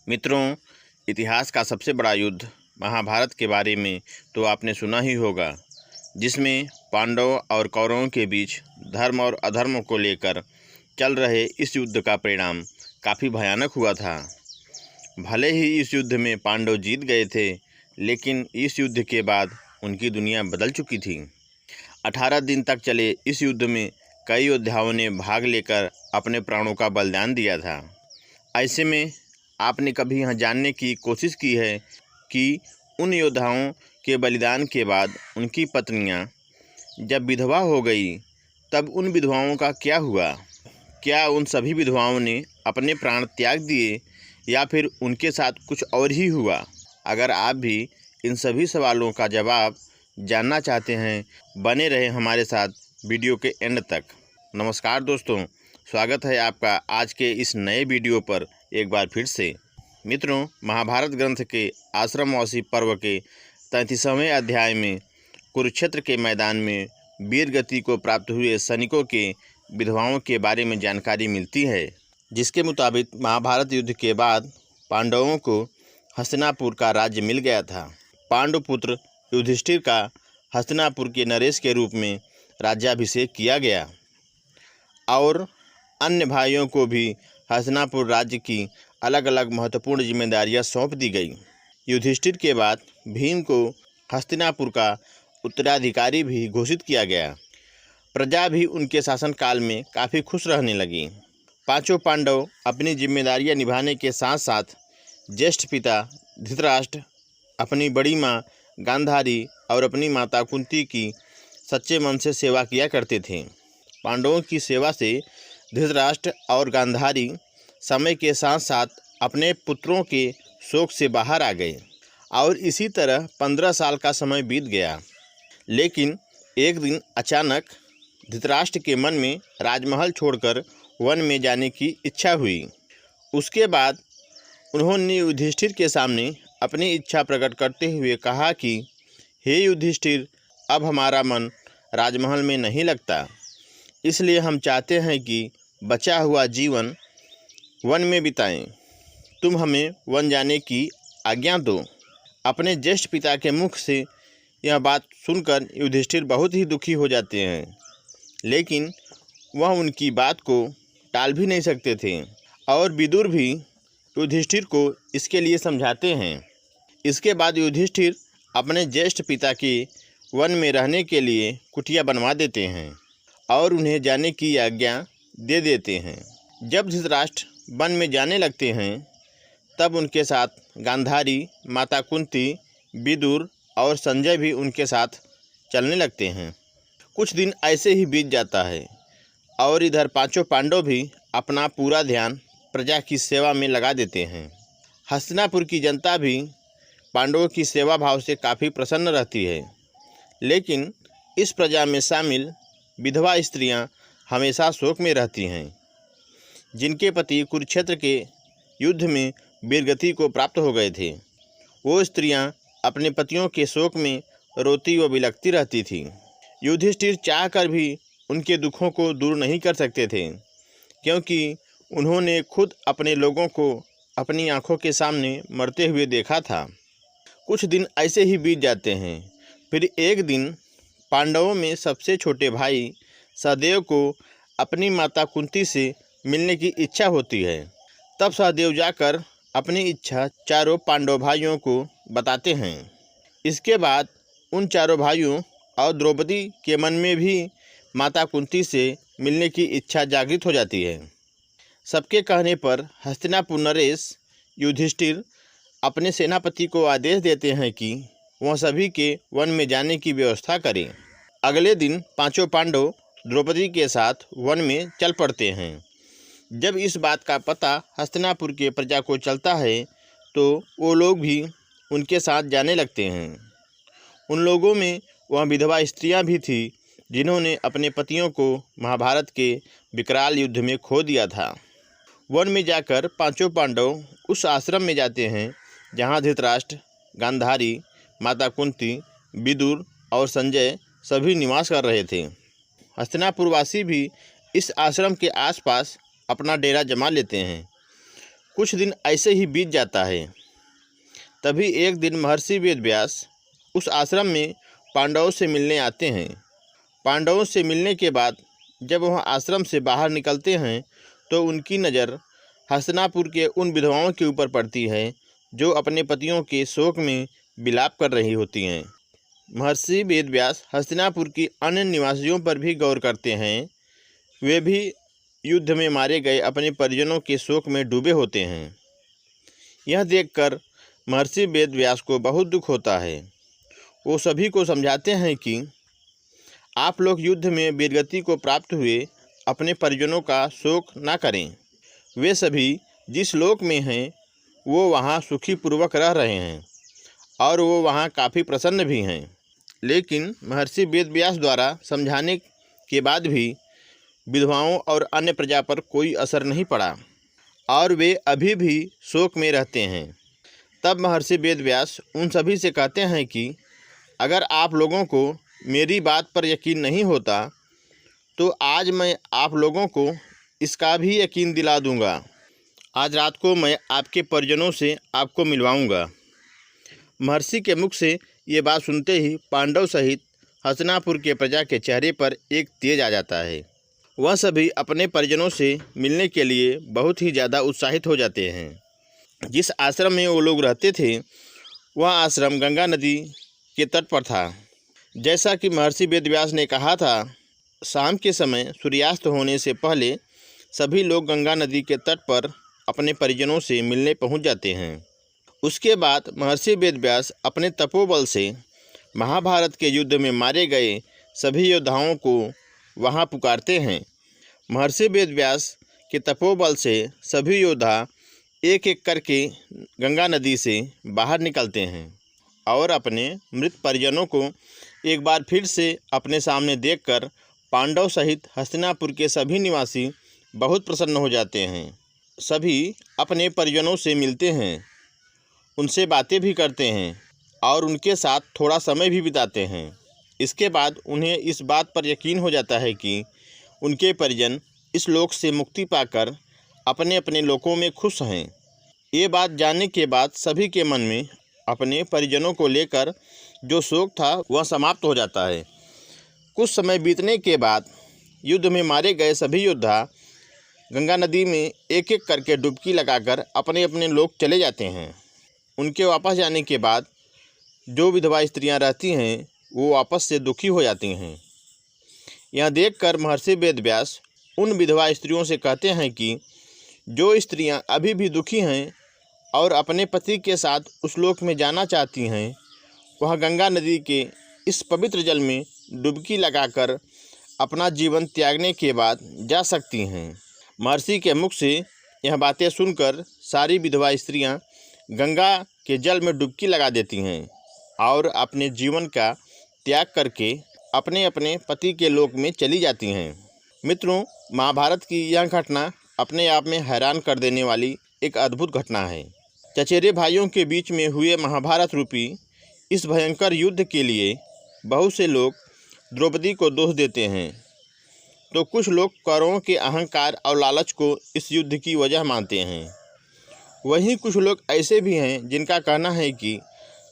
मित्रों, इतिहास का सबसे बड़ा युद्ध महाभारत के बारे में तो आपने सुना ही होगा, जिसमें पांडवों और कौरवों के बीच धर्म और अधर्म को लेकर चल रहे इस युद्ध का परिणाम काफ़ी भयानक हुआ था। भले ही इस युद्ध में पांडव जीत गए थे, लेकिन इस युद्ध के बाद उनकी दुनिया बदल चुकी थी। 18 दिन तक चले इस युद्ध में कई योद्धाओं ने भाग लेकर अपने प्राणों का बलिदान दिया था। ऐसे में आपने कभी यह जानने की कोशिश की है कि उन योद्धाओं के बलिदान के बाद उनकी पत्नियां जब विधवा हो गई, तब उन विधवाओं का क्या हुआ? क्या उन सभी विधवाओं ने अपने प्राण त्याग दिए या फिर उनके साथ कुछ और ही हुआ? अगर आप भी इन सभी सवालों का जवाब जानना चाहते हैं, बने रहे हमारे साथ वीडियो के एंड तक। नमस्कार दोस्तों, स्वागत है आपका आज के इस नए वीडियो पर एक बार फिर से। मित्रों, महाभारत ग्रंथ के आश्रमवासी पर्व के 33वें अध्याय में कुरुक्षेत्र के मैदान में वीर गति को प्राप्त हुए सैनिकों के विधवाओं के बारे में जानकारी मिलती है, जिसके मुताबिक महाभारत युद्ध के बाद पांडवों को हस्तिनापुर का राज्य मिल गया था। पांडुपुत्र युधिष्ठिर का हस्तिनापुर के नरेश के रूप में राज्याभिषेक किया गया और अन्य भाइयों को भी हस्तिनापुर राज्य की अलग अलग महत्वपूर्ण जिम्मेदारियां सौंप दी गई। युधिष्ठिर के बाद भीम को हस्तिनापुर का उत्तराधिकारी भी घोषित किया गया। प्रजा भी उनके शासनकाल में काफ़ी खुश रहने लगी। पांचों पांडव अपनी जिम्मेदारियां निभाने के साथ साथ ज्येष्ठ पिता धृतराष्ट्र, अपनी बड़ी माँ गांधारी और अपनी माता कुंती की सच्चे मन से सेवा किया करते थे। पांडवों की सेवा से धृतराष्ट्र और गांधारी समय के साथ साथ अपने पुत्रों के शोक से बाहर आ गए और इसी तरह 15 साल का समय बीत गया। लेकिन एक दिन अचानक धृतराष्ट्र के मन में राजमहल छोड़कर वन में जाने की इच्छा हुई। उसके बाद उन्होंने युधिष्ठिर के सामने अपनी इच्छा प्रकट करते हुए कहा कि हे युधिष्ठिर, अब हमारा मन राजमहल में नहीं लगता, इसलिए हम चाहते हैं कि बचा हुआ जीवन वन में बिताएं। तुम हमें वन जाने की आज्ञा दो। अपने ज्येष्ठ पिता के मुख से यह बात सुनकर युधिष्ठिर बहुत ही दुखी हो जाते हैं, लेकिन वह उनकी बात को टाल भी नहीं सकते थे और विदुर भी युधिष्ठिर को इसके लिए समझाते हैं। इसके बाद युधिष्ठिर अपने ज्येष्ठ पिता के वन में रहने के लिए कुटिया बनवा देते हैं और उन्हें जाने की आज्ञा दे देते हैं। जब धृतराष्ट्र वन में जाने लगते हैं, तब उनके साथ गांधारी, माता कुंती, विदुर और संजय भी उनके साथ चलने लगते हैं। कुछ दिन ऐसे ही बीत जाता है और इधर पांचों पांडव भी अपना पूरा ध्यान प्रजा की सेवा में लगा देते हैं। हस्तिनापुर की जनता भी पांडवों की सेवा भाव से काफ़ी प्रसन्न रहती है, लेकिन इस प्रजा में शामिल विधवा स्त्रियां हमेशा शोक में रहती हैं, जिनके पति कुरुक्षेत्र के युद्ध में वीरगति को प्राप्त हो गए थे। वो स्त्रियां अपने पतियों के शोक में रोती व बिलखती रहती थीं। युधिष्ठिर चाहकर भी उनके दुखों को दूर नहीं कर सकते थे, क्योंकि उन्होंने खुद अपने लोगों को अपनी आंखों के सामने मरते हुए देखा था। कुछ दिन ऐसे ही बीत जाते हैं। फिर एक दिन पांडवों में सबसे छोटे भाई सहदेव को अपनी माता कुंती से मिलने की इच्छा होती है। तब सहदेव जाकर अपनी इच्छा चारों पांडव भाइयों को बताते हैं। इसके बाद उन चारों भाइयों और द्रौपदी के मन में भी माता कुंती से मिलने की इच्छा जागृत हो जाती है। सबके कहने पर हस्तिनापुर नरेश युधिष्ठिर अपने सेनापति को आदेश देते हैं कि वह सभी के वन में जाने की व्यवस्था करें। अगले दिन पांचों पांडव द्रौपदी के साथ वन में चल पड़ते हैं। जब इस बात का पता हस्तिनापुर के प्रजा को चलता है, तो वो लोग भी उनके साथ जाने लगते हैं। उन लोगों में वह विधवा स्त्रियां भी थीं, जिन्होंने अपने पतियों को महाभारत के विकराल युद्ध में खो दिया था। वन में जाकर पांचों पांडव उस आश्रम में जाते हैं जहाँ धृतराष्ट्र, गांधारी, माता कुंती, विदुर और संजय सभी निवास कर रहे थे। हस्तिनापुरवासी भी इस आश्रम के आसपास अपना डेरा जमा लेते हैं। कुछ दिन ऐसे ही बीत जाता है। तभी एक दिन महर्षि वेदव्यास उस आश्रम में पांडवों से मिलने आते हैं। पांडवों से मिलने के बाद जब वह आश्रम से बाहर निकलते हैं तो उनकी नज़र हस्तिनापुर के उन विधवाओं के ऊपर पड़ती है जो अपने पतियों के शोक में विलाप कर रही होती हैं। महर्षि वेदव्यास हस्तिनापुर की अन्य निवासियों पर भी गौर करते हैं। वे भी युद्ध में मारे गए अपने परिजनों के शोक में डूबे होते हैं। यह देखकर महर्षि वेदव्यास को बहुत दुख होता है। वो सभी को समझाते हैं कि आप लोग युद्ध में वीरगति को प्राप्त हुए अपने परिजनों का शोक न करें। वे सभी जिस लोक में हैं वो वहाँ सुखीपूर्वक रह रहे हैं और वो वहाँ काफ़ी प्रसन्न भी हैं। लेकिन महर्षि वेदव्यास द्वारा समझाने के बाद भी विधवाओं और अन्य प्रजा पर कोई असर नहीं पड़ा और वे अभी भी शोक में रहते हैं। तब महर्षि वेदव्यास उन सभी से कहते हैं कि अगर आप लोगों को मेरी बात पर यकीन नहीं होता तो आज मैं आप लोगों को इसका भी यकीन दिला दूंगा। आज रात को मैं आपके परिजनों से आपको मिलवाऊंगा। महर्षि के मुख से ये बात सुनते ही पांडव सहित हस्तिनापुर के प्रजा के चेहरे पर एक तेज आ जाता है। वह सभी अपने परिजनों से मिलने के लिए बहुत ही ज़्यादा उत्साहित हो जाते हैं। जिस आश्रम में वो लोग रहते थे वह आश्रम गंगा नदी के तट पर था। जैसा कि महर्षि वेदव्यास ने कहा था, शाम के समय सूर्यास्त होने से पहले सभी लोग गंगा नदी के तट पर अपने परिजनों से मिलने पहुंच जाते हैं। उसके बाद महर्षि वेदव्यास अपने तपोबल से महाभारत के युद्ध में मारे गए सभी योद्धाओं को वहां पुकारते हैं। महर्षि वेदव्यास के तपोबल से सभी योद्धा एक एक करके गंगा नदी से बाहर निकलते हैं और अपने मृत परिजनों को एक बार फिर से अपने सामने देखकर पांडव सहित हस्तिनापुर के सभी निवासी बहुत प्रसन्न हो जाते हैं। सभी अपने परिजनों से मिलते हैं, उनसे बातें भी करते हैं और उनके साथ थोड़ा समय भी बिताते हैं। इसके बाद उन्हें इस बात पर यकीन हो जाता है कि उनके परिजन इस लोक से मुक्ति पाकर अपने अपने लोकों में खुश हैं। ये बात जानने के बाद सभी के मन में अपने परिजनों को लेकर जो शोक था वह समाप्त हो जाता है। कुछ समय बीतने के बाद युद्ध में मारे गए सभी योद्धा गंगा नदी में एक एक करके डुबकी लगाकर अपने अपने लोक चले जाते हैं। उनके वापस जाने के बाद जो विधवा स्त्रियां रहती हैं वो वापस से दुखी हो जाती हैं। यह देखकर महर्षि वेदव्यास उन विधवा स्त्रियों से कहते हैं कि जो स्त्रियां अभी भी दुखी हैं और अपने पति के साथ उस लोक में जाना चाहती हैं वह गंगा नदी के इस पवित्र जल में डुबकी लगाकर अपना जीवन त्यागने के बाद जा सकती हैं। महर्षि के मुख से यह बातें सुनकर सारी विधवा स्त्रियां गंगा के जल में डुबकी लगा देती हैं और अपने जीवन का त्याग करके अपने अपने पति के लोक में चली जाती हैं। मित्रों, महाभारत की यह घटना अपने आप में हैरान कर देने वाली एक अद्भुत घटना है। चचेरे भाइयों के बीच में हुए महाभारत रूपी इस भयंकर युद्ध के लिए बहुत से लोग द्रौपदी को दोष देते हैं तो कुछ लोग कौरवों के अहंकार और लालच को इस युद्ध की वजह मानते हैं। वहीं कुछ लोग ऐसे भी हैं जिनका कहना है कि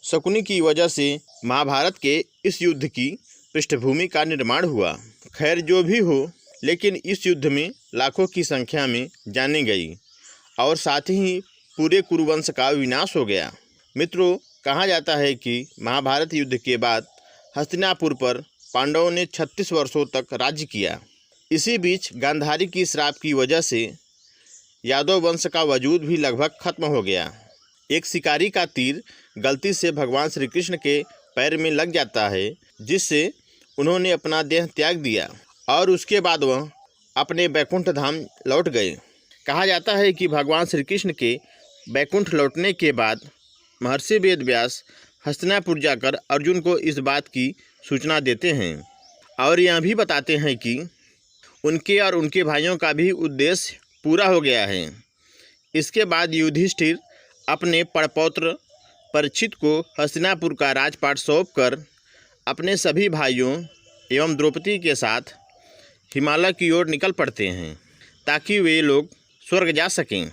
शकुनी की वजह से महाभारत के इस युद्ध की पृष्ठभूमि का निर्माण हुआ। खैर जो भी हो, लेकिन इस युद्ध में लाखों की संख्या में जाने गई और साथ ही पूरे कुरुवंश का विनाश हो गया। मित्रों, कहा जाता है कि महाभारत युद्ध के बाद हस्तिनापुर पर पांडवों ने 36 वर्षों तक राज्य किया। इसी बीच गांधारी की श्राप की वजह से यादव वंश का वजूद भी लगभग खत्म हो गया। एक शिकारी का तीर गलती से भगवान श्री कृष्ण के पैर में लग जाता है, जिससे उन्होंने अपना देह त्याग दिया और उसके बाद वह अपने बैकुंठ धाम लौट गए। कहा जाता है कि भगवान श्री कृष्ण के बैकुंठ लौटने के बाद महर्षि वेदव्यास हस्तिनापुर जाकर अर्जुन को इस बात की सूचना देते हैं और यह भी बताते हैं कि उनके और उनके भाइयों का भी उद्देश्य पूरा हो गया है। इसके बाद युधिष्ठिर अपने पड़पौत्र परीक्षित को हस्तिनापुर का राजपाट सौंपकर अपने सभी भाइयों एवं द्रौपदी के साथ हिमालय की ओर निकल पड़ते हैं ताकि वे लोग स्वर्ग जा सकें।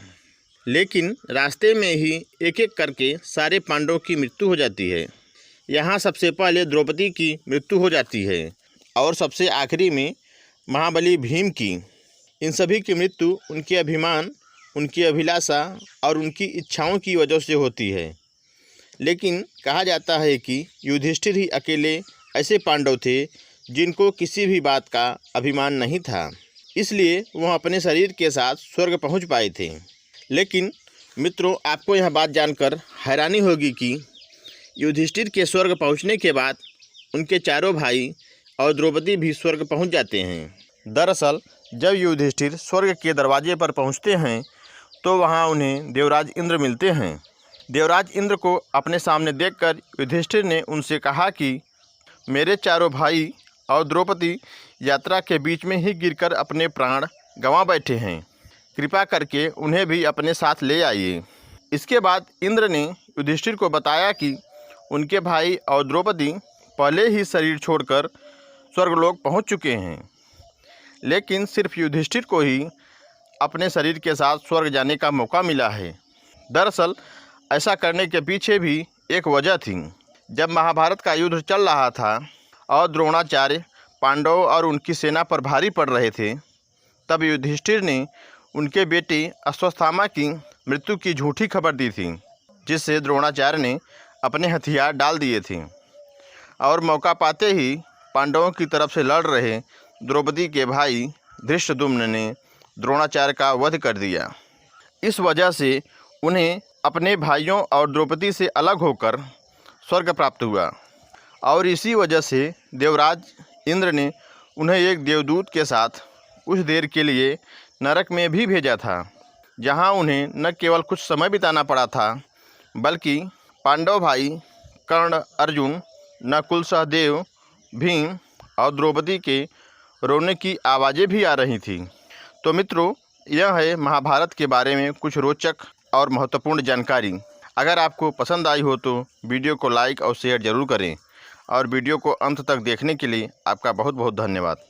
लेकिन रास्ते में ही एक एक करके सारे पांडवों की मृत्यु हो जाती है। यहाँ सबसे पहले द्रौपदी की मृत्यु हो जाती है और सबसे आखिरी में महाबली भीम की। इन सभी की मृत्यु उनके अभिमान, उनकी अभिलाषा और उनकी इच्छाओं की वजह से होती है। लेकिन कहा जाता है कि युधिष्ठिर ही अकेले ऐसे पांडव थे जिनको किसी भी बात का अभिमान नहीं था, इसलिए वह अपने शरीर के साथ स्वर्ग पहुंच पाए थे। लेकिन मित्रों, आपको यह बात जानकर हैरानी होगी कि युधिष्ठिर के स्वर्ग पहुंचने के बाद उनके चारों भाई और द्रौपदी भी स्वर्ग पहुंच जाते हैं। दरअसल जब युधिष्ठिर स्वर्ग के दरवाजे पर पहुंचते हैं तो वहां उन्हें देवराज इंद्र मिलते हैं। देवराज इंद्र को अपने सामने देखकर युधिष्ठिर ने उनसे कहा कि मेरे चारों भाई और द्रौपदी यात्रा के बीच में ही गिरकर अपने प्राण गंवा बैठे हैं, कृपा करके उन्हें भी अपने साथ ले आइए। इसके बाद इंद्र ने युधिष्ठिर को बताया कि उनके भाई और द्रौपदी पहले ही शरीर छोड़कर स्वर्गलोक पहुंच चुके हैं, लेकिन सिर्फ युधिष्ठिर को ही अपने शरीर के साथ स्वर्ग जाने का मौका मिला है। दरअसल ऐसा करने के पीछे भी एक वजह थी। जब महाभारत का युद्ध चल रहा था और द्रोणाचार्य पांडवों और उनकी सेना पर भारी पड़ रहे थे, तब युधिष्ठिर ने उनके बेटे अश्वत्थामा की मृत्यु की झूठी खबर दी थी, जिससे द्रोणाचार्य ने अपने हथियार डाल दिए थे और मौका पाते ही पांडवों की तरफ से लड़ रहे द्रौपदी के भाई धृष्टद्युम्न ने द्रोणाचार्य का वध कर दिया। इस वजह से उन्हें अपने भाइयों और द्रौपदी से अलग होकर स्वर्ग प्राप्त हुआ और इसी वजह से देवराज इंद्र ने उन्हें एक देवदूत के साथ कुछ देर के लिए नरक में भी भेजा था, जहां उन्हें न केवल कुछ समय बिताना पड़ा था, बल्कि पांडव भाई कर्ण, अर्जुन, नकुल, सहदेव, भीम और द्रौपदी के रोने की आवाज़ें भी आ रही थीं। तो मित्रों, यह है महाभारत के बारे में कुछ रोचक और महत्वपूर्ण जानकारी। अगर आपको पसंद आई हो तो वीडियो को लाइक और शेयर ज़रूर करें और वीडियो को अंत तक देखने के लिए आपका बहुत बहुत धन्यवाद।